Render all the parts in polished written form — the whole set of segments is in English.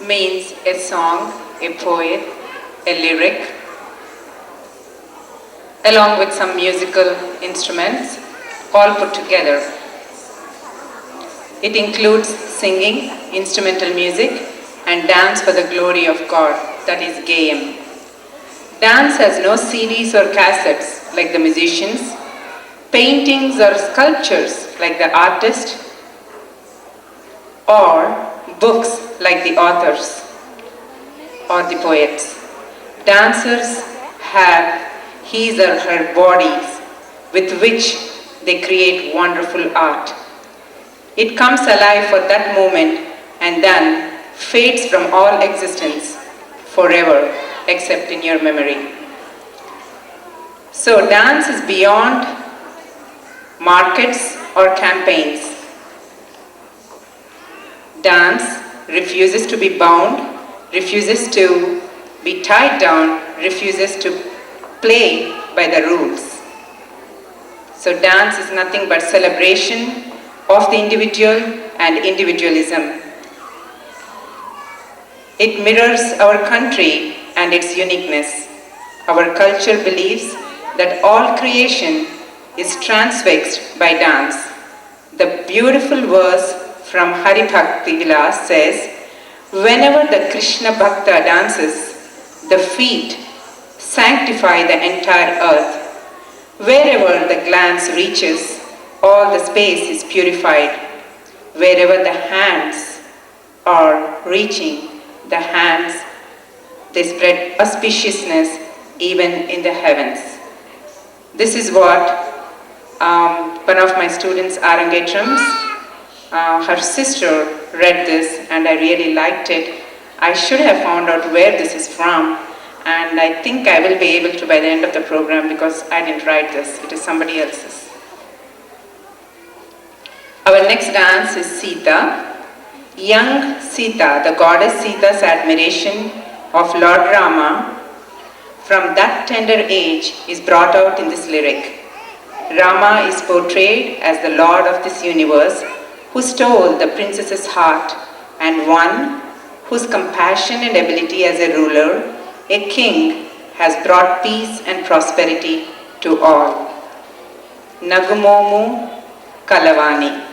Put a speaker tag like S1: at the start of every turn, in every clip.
S1: means a song, a poet, a lyric, along with some musical instruments, all put together. It includes singing, instrumental music, and dance for the glory of God, that is Gayam. Dance has no CDs or cassettes like the musicians, paintings or sculptures like the artist, or books like the authors or the poets. Dancers have his or her bodies with which they create wonderful art. It comes alive for that moment and then fades from all existence forever except in your memory. So dance is beyond markets or campaigns. Dance refuses to be bound, refuses to be tied down, refuses to play by the rules. So dance is nothing but celebration of the individual and individualism. It mirrors our country and its uniqueness. Our culture believes that all creation is transfixed by dance. The beautiful verse from Hari Bhakti Vilas says, whenever the Krishna Bhakta dances, the feet sanctify the entire earth. Wherever the glance reaches, all the space is purified. Wherever the hands are reaching, the hands, they spread auspiciousness even in the heavens. This is what one of my students, Arangetrams, her sister read this and I really liked it. I should have found out where this is from, and I think I will be able to by the end of the program because I didn't write this, it is somebody else's. Our next dance is Sita. Young Sita, the goddess Sita's admiration of Lord Rama from that tender age is brought out in this lyric. Rama is portrayed as the Lord of this universe who stole the princess's heart and one whose compassion and ability as a ruler, a king, has brought peace and prosperity to all. Nagumomu Kalavani.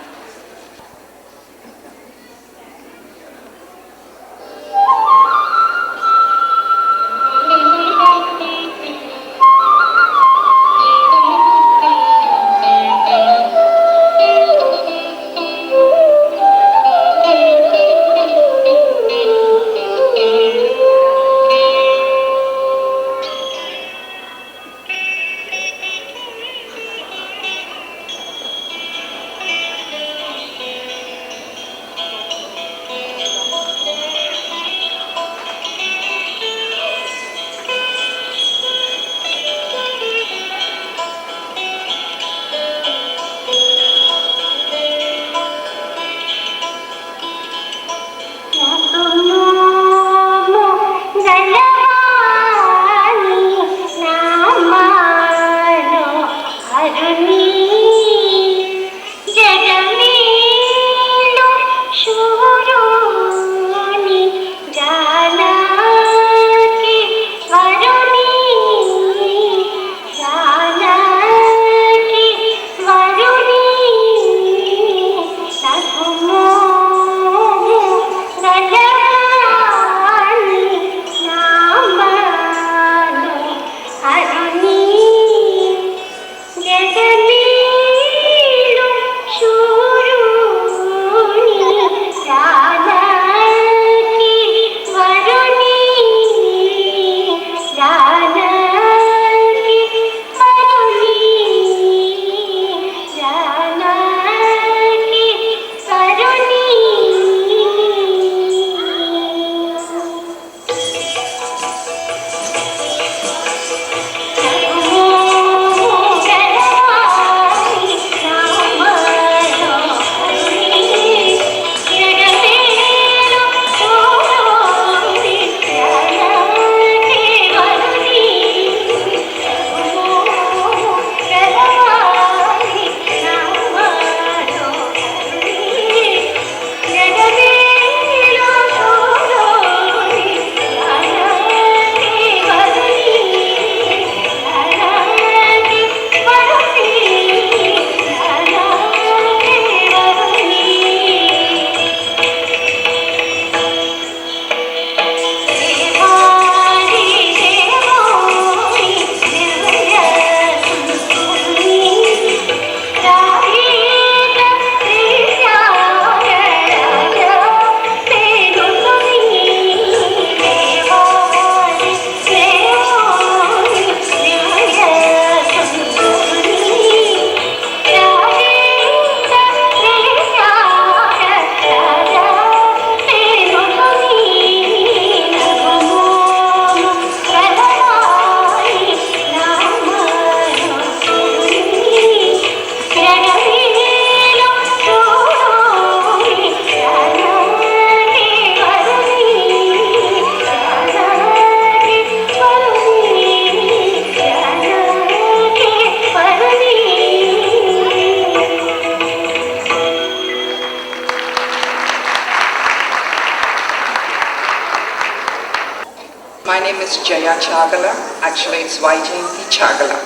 S2: name is Jaya Chagala. Actually, it's Vaijayanti Chagala.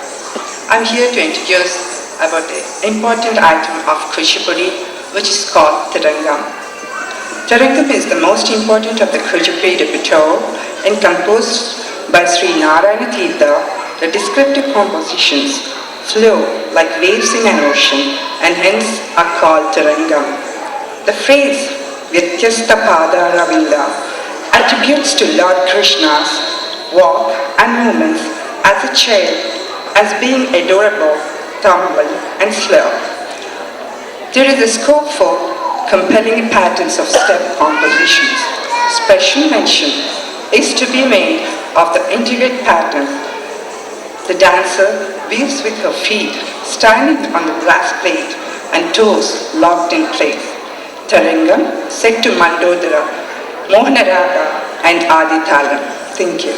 S2: I'm here to introduce about the important item of Kuchipudi, which is called Tirangam. Tirangam is the most important of the Kuchipudi repertoire and composed by Sri Narayana Tirtha. The descriptive compositions flow like waves in an ocean and hence are called Tirangam. The phrase Vyatyasta Pada Ravinda attributes to Lord Krishna's walk and movements as a child as being adorable, tumble and slow. There is a scope for compelling patterns of step compositions. Special mention is to be made of the intricate pattern. The dancer weaves with her feet standing on the brass plate and toes locked in place. Tirangam set to Mandodara, Mohanaraga and Adithalam. Thank you.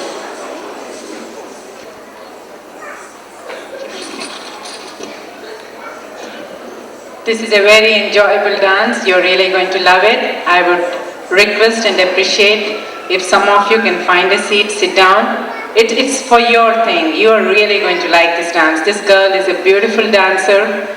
S1: This is a very enjoyable dance. You're really going to love it. I would request and appreciate if some of you can find a seat, sit down. It's for your thing. You are really going to like this dance. This girl is a beautiful dancer.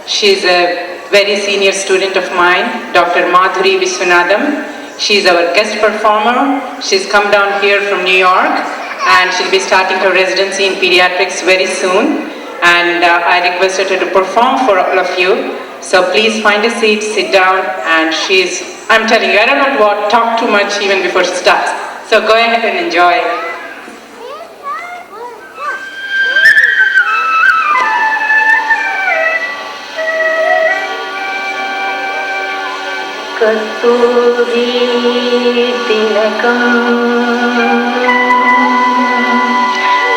S1: She's a very senior student of mine, Dr. Madhuri Viswanathan. She's our guest performer. She's come down here from New York and she'll be starting her residency in pediatrics very soon. And I requested her to perform for all of you. So please find a seat, sit down, and I'm telling you, I don't know what, talk too much even before she starts. So go ahead and enjoy.
S3: Kasturi tilakam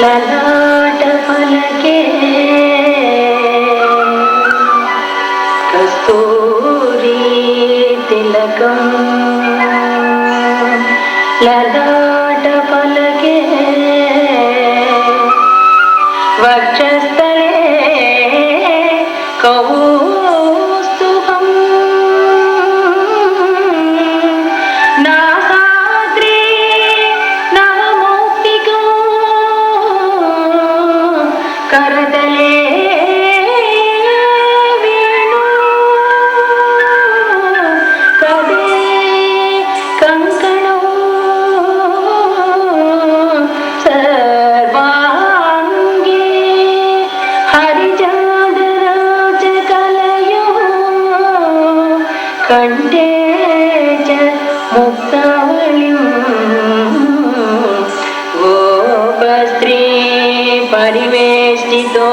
S3: lalata palake Kasturi tilakam lalata palake Vakshastale kaustubham Nasadri Navamuktikam Karadale Venu Kade Kankanam Sarvangi Harijadaraja Kalayo Kandeja Muktavalim Gopastri Parivestito